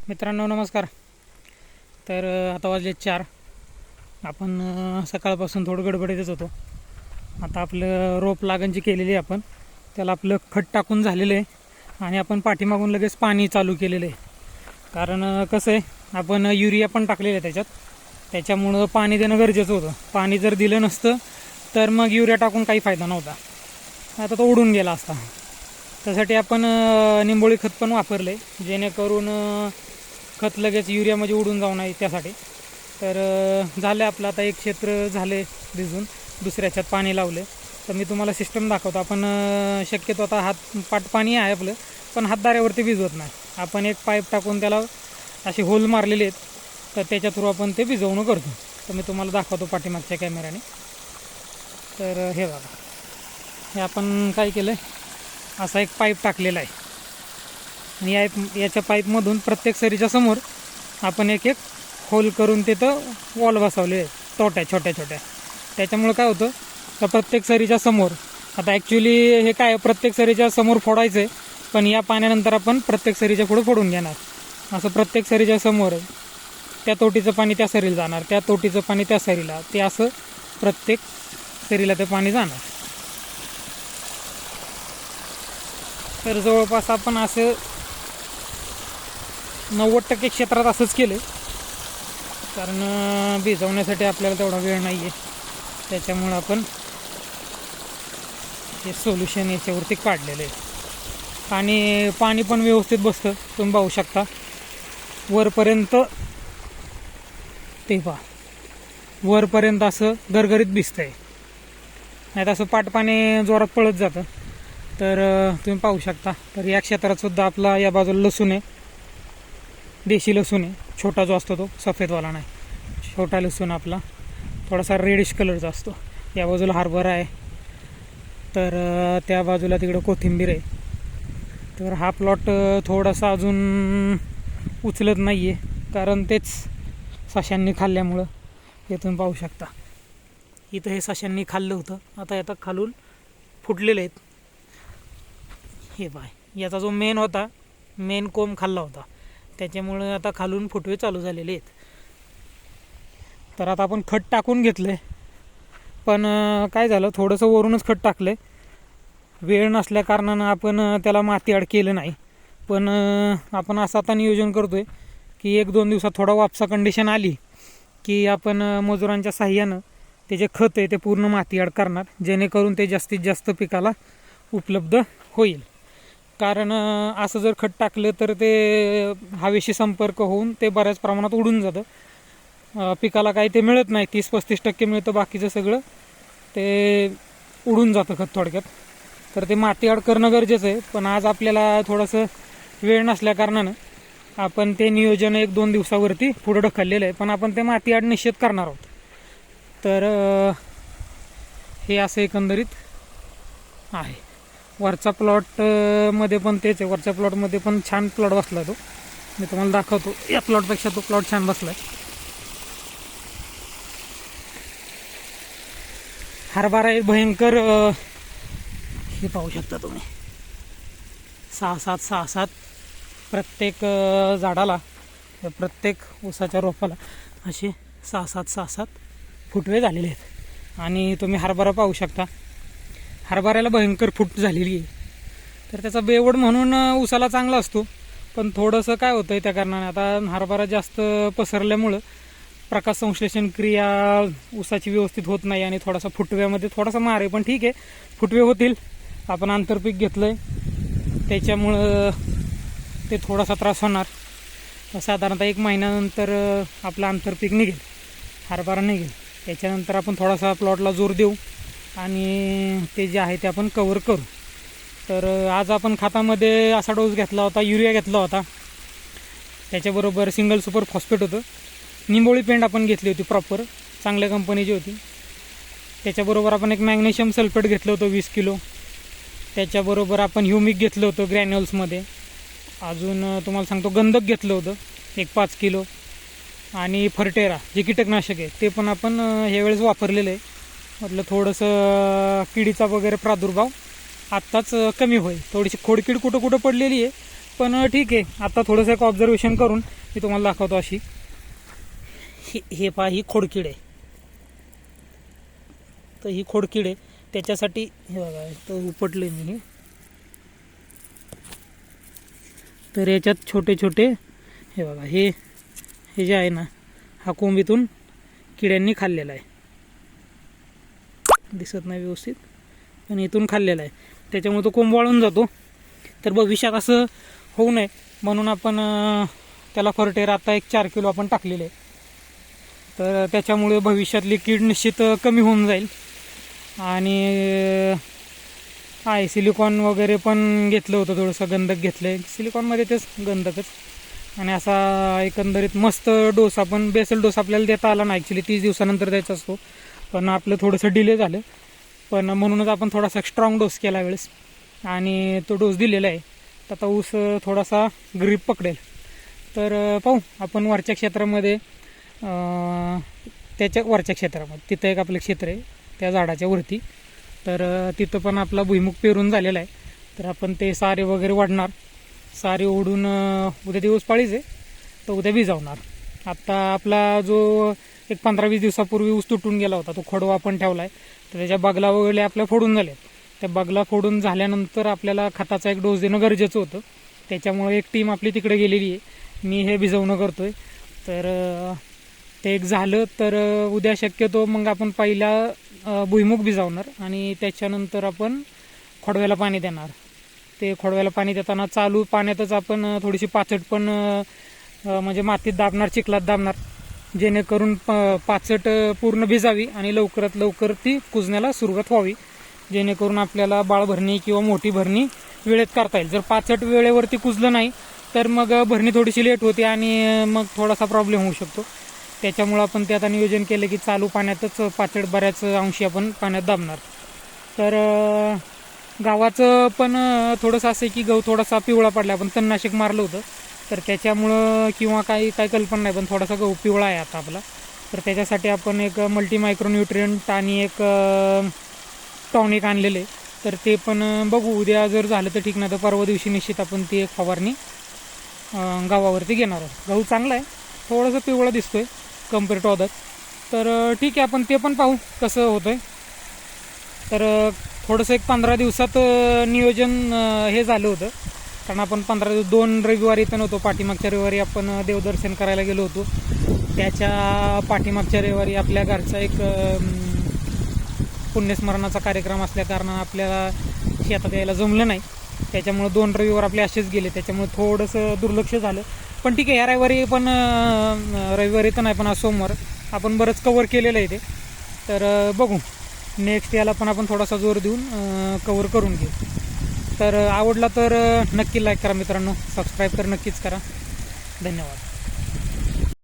मित्रांनो नमस्कार. तर आता वाजले 4. आपण सकाळपासून थोडं गडबडीतच होतो. आता आपलं रोप लागणची केलेली आहे, आपण त्याला आपलं खत टाकून झालेलं आहे आणि आपण पाठीमागून लगेच पाणी चालू केलेलं आहे. कारण कसं आहे, आपण युरिया पण टाकलेलं आहे त्याच्यात, त्याच्यामुळं पाणी देणं गरजेचं होतं. पाणी जर दिलं नसतं तर मग युरिया टाकून काही फायदा नव्हता, आता तो उडून गेला असता. त्यासाठी आपण निंबोळी खत पण वापरले, जेणेकरून खत लगेच युरियामध्ये उडून जाऊ नये त्यासाठी. तर झालं आपलं आता एक क्षेत्र झाले भिजून, दुसऱ्याच्यात पाणी लावले. तर मी तुम्हाला सिस्टम दाखवतो. आपण शक्यतो आता पाट पाणी आहे आपलं, पण हातदाऱ्यावरती भिजवत नाही. आपण एक पाईप टाकून त्याला असे होल मारलेले आहेत, तर त्याच्या थ्रू आपण ते भिजवणं करतो. तर मी तुम्हाला दाखवतो पाठीमागच्या कॅमेऱ्याने. तर हे बघा, हे आपण काय केलं आहे, असा एक पाईप टाकलेला आहे आणि याच्या पाईपमधून प्रत्येक सरीच्या समोर आपण एक एक होल करून तिथं वॉल बसवले आहेत, छोट्या छोट्या. त्याच्यामुळं काय होतं, तर प्रत्येक सरीच्या समोर, आता ॲक्च्युली हे काय प्रत्येक सरीच्या समोर फोडायचं आहे, पण या पाण्यानंतर आपण प्रत्येक सरीच्या पुढे फोडून घेणार. असं प्रत्येक सरीच्या समोर त्या तोटीचं पाणी त्या सरीला जाणार, त्या तोटीचं पाणी त्या सरीला, ते असं प्रत्येक सरीला ते पाणी जाणार. तर जवळपास आपण असं 90% क्षेत्रात असंच केलं, कारण भिजवण्यासाठी आपल्याला तेवढा वेळ नाही आहे. त्याच्यामुळं आपण हे सोल्युशन याच्यावरती काढलेलं आहे आणि पाणी पण व्यवस्थित बसतं. तुम्ही पाहू शकता वरपर्यंत, ते पहा वरपर्यंत असं गरगरीत भिजतं आहे, नाही तर असं पाटपाणी जोरात पळत जातं. तर तुम्ही पाहू शकता. तर या क्षेत्रात सुद्धा आपला या बाजूला लसूण आहे, देशी लसूण आहे, छोटा जो असतो तो, सफेदवाला नाही, छोटा लसूण आपला थोडासा रेडिश कलरचा असतो. या बाजूला हरभरा आहे, तर त्या बाजूला तिकडं कोथिंबीर आहे. तर हा प्लॉट थोडासा अजून उचलत नाही आहे, कारण तेच सशांनी खाल्ल्यामुळं. हे तुम्ही पाहू शकता, इथं हे सशांनी खाल्लं होतं, आता खालून फुटलेले आहेत. हे पाय, याचा जो मेन कोंब खाल्ला होता, त्याच्यामुळे आता खालून फुटवे चालू झालेले आहेत. तर आता आपण खत टाकून घेतलं आहे, पण काय झालं, थोडंसं वरूनच खत टाकलं आहे. वेळ नसल्या कारणानं आपण त्याला माती आड केलं नाही. पण आपण असं आता नियोजन करतो आहे की 1-2 दिवसात थोडा वापसा कंडिशन आली की आपण मजुरांच्या साह्यानं ते जे खत आहे ते पूर्ण माती आड करणार, जेणेकरून ते जास्तीत जास्त पिकाला उपलब्ध होईल. कारण असं जर खत टाकलं तर ते हवेशी संपर्क होऊन ते बऱ्याच प्रमाणात उडून जातं. पिकाला काही ते मिळत नाही, 30-35% मिळतं, बाकीचं सगळं ते उडून जातं खत थोडक्यात. तर ते माती आड करणं गरजेचं आहे. पण आज आपल्याला थोडंसं वेळ नसल्या कारणानं आपण ते नियोजन 1-2 दिवसावरती पुढं ढकललेलं आहे, पण आपण ते माती आड निश्चित करणार आहोत. तर हे असं एकंदरीत आहे. वरचा प्लॉट मध्ये पण तेच आहे, वरच्या प्लॉटमध्ये पण छान प्लॉट बसला तो, मी तुम्हाला दाखवतो. या प्लॉटपेक्षा तो प्लॉट छान बसला आहे. हरभरा आहे भयंकर, हे पाहू शकता तुम्ही, 6-7 प्रत्येक झाडाला, प्रत्येक ऊसाच्या रोपाला असे 6-7 फुटवे झालेले आहेत. आणि तुम्ही हरभरा पाहू शकता, हरभऱ्याला भयंकर फूट झालेली आहे. तर त्याचा बेवड म्हणून ऊसाला चांगला असतो, पण थोडंसं काय होतं आहे त्या कारणाने, आता हरभरा जास्त पसरल्यामुळं प्रकाश संश्लेषण क्रिया ऊसाची व्यवस्थित होत नाही आणि थोडासा फुटव्यामध्ये थोडासा मार आहे. पण ठीक आहे, फुटवे होतील. आपण आंतरपीक घेतलं आहे, त्याच्यामुळं ते थोडासा त्रास होणार. साधारणतः 1 महिन्यानंतर आपलं आंतरपीक निघेल, हरभरा निघेल. त्याच्यानंतर आपण थोडासा प्लॉटला जोर देऊ आणि ते जे आहे ते आपण कवर करू. तर आज आपण खतामध्ये असा डोस घेतला होता, युरिया घेतला होता, त्याच्याबरोबर सिंगल सुपर फॉस्फेट होतं. निंबोळी पेंड आपण घेतली होती प्रॉपर, चांगल्या कंपनीची होती. त्याच्याबरोबर आपण एक मॅग्नेशियम सल्फेट घेतलं होतं 20 किलो. त्याच्याबरोबर आपण ह्युमिक घेतलं होतं ग्रॅन्युल्समध्ये. अजून तुम्हाला सांगतो गंधक घेतलं होतं एक 5 किलो. आणि फर्टेरा जे कीटकनाशक आहे ते पण आपण ह्यावेळेस वापरलेलं आहे. म्हटलं थोडंसं किडीचा वगैरे प्रादुर्भाव आत्ताच कमी होईल. थोडीशी खोडकीड कुठं पडलेली आहे, पण ठीक आहे. आता थोडंसं एक ऑब्झर्वेशन करून मी तुम्हाला दाखवतो. अशी हे पहा, ही खोडकीड आहे. तर ही खोडकीड आहे, त्याच्यासाठी हे बघा तर उपटले मी हे. तर याच्यात छोटे छोटे हे बघा, हे जे आहे ना, हा कोंबीतून किड्यांनी खाल्लेला आहे. दिसत नाही व्यवस्थित, पण इथून खाल्लेला आहे. त्याच्यामुळे तो कोंब वाळून जातो. तर भविष्यात असं होऊ नये म्हणून आपण त्याला फर्टेर आता एक 4 किलो आपण टाकलेले आहे. तर त्याच्यामुळे भविष्यातली कीड निश्चित कमी होऊन जाईल. आणि सिलिकॉन वगैरे पण घेतलं होतं, थोडंसं गंधक घेतलं आहे. सिलिकॉनमध्ये तेच गंधकच. आणि असा एकंदरीत मस्त डोस, आपण बेसल डोस आपल्याला देता आला ना. ॲक्च्युली 30 दिवसानंतर द्यायचा असतो, पण आपलं थोडंसं डिले झालं. पण म्हणूनच आपण थोडासा स्ट्रॉंग डोस केला वेळेस, आणि तो डोस दिलेला आहे. तर आता ऊस थोडासा ग्रीप पकडेल. तर पाहू आपण वरच्या क्षेत्रामध्ये, त्याच्या वरच्या क्षेत्रामध्ये तिथं एक आपलं क्षेत्र आहे त्या झाडाच्या वरती. तर तिथं पण आपला भुईमुग पेरून झालेला आहे. तर आपण ते सारे वगैरे वाढणार. सारे ओढून उद्या दिवस पाळीच आहे, तर उद्या भिजवणार. आत्ता आपला जो एक 15-20 दिवसापूर्वी ऊस तुटून गेला होता, तो खोडवा आपण ठेवला आहे. तर त्याच्या बगला वगैरे आपल्या फोडून झाले. त्या बगला फोडून झाल्यानंतर आपल्याला खताचा एक डोस देणं गरजेचं होतं. त्याच्यामुळे एक टीम आपली तिकडे गेलेली आहे. मी हे भिजवणं करतो आहे. तर ते एक झालं तर उद्या शक्यतो मग आपण पहिला भुईमुग भिजवणार, आणि त्याच्यानंतर आपण खोडव्याला पाणी देणार. ते खोडव्याला पाणी देताना चालू पाण्यातच आपण थोडीशी पाचट पण म्हणजे मातीत दाबणार, चिखलात दाबणार, जेणेकरून पाचट पूर्ण भिजावी आणि लवकरात लवकर ती कुजण्याला सुरुवात व्हावी, जेणेकरून आपल्याला बाळ भरणी किंवा मोठी भरणी वेळेत करता येईल. जर पाचट वेळेवरती कुजलं नाही तर मग भरणी थोडीशी लेट होते आणि मग थोडासा प्रॉब्लेम होऊ शकतो. त्याच्यामुळं आपण ते आता नियोजन केलं की चालू पाण्यातच पाचट बऱ्याच अंशी आपण पाण्यात दाबणार. तर गावाचं पण थोडंसं असं आहे की गहू थोडासा पिवळा पडला, आपण तणनाशक मारलं होतं. तर त्याच्यामुळं किंवा काही कल्पना नाही, पण थोडासा गहू पिवळा आहे आता आपला. तर त्याच्यासाठी आपण एक मल्टी मायक्रोन्यूट्रियंट आणि एक टॉनिक आणलेले. तर ते पण बघू, उद्या जर झालं तर ठीक, नाही तर परवा दिवशी निश्चित आपण ती एक फवारणी गावावरती घेणार आहोत. गहू चांगला आहे, थोडंसं पिवळा दिसतोय कम्पेअर टू अदर. तर ठीक आहे, आपण ते पण पाहू कसं होतंय. तर थोडंसं एक 15 दिवसात नियोजन हे झालं होतं, कारण आपण 2 रविवारी इथं नव्हतो. पाठीमागच्या रविवारी आपण देवदर्शन करायला गेलो होतो. त्याच्या पाठीमागच्या रविवारी आपल्या घरचा एक पुण्यस्मरणाचा कार्यक्रम असल्या कारणानं आपल्याला शेतात यायला जमलं नाही. त्याच्यामुळे 2 रविवार आपले असेच गेले. त्याच्यामुळे थोडंसं दुर्लक्ष झालं. पण ठीक आहे, ह्या रविवारी पण रविवारी तर नाही, पण आज सोमवार आपण बरंच कवर केलेलं आहे ते. तर बघू, नेक्स्ट याला पण आपण थोडासा जोर देऊन कवर करून घेऊ. तर आवडला तर नक्की लाईक करा मित्रांनो, सबस्क्राईब तर नक्कीच करा. धन्यवाद.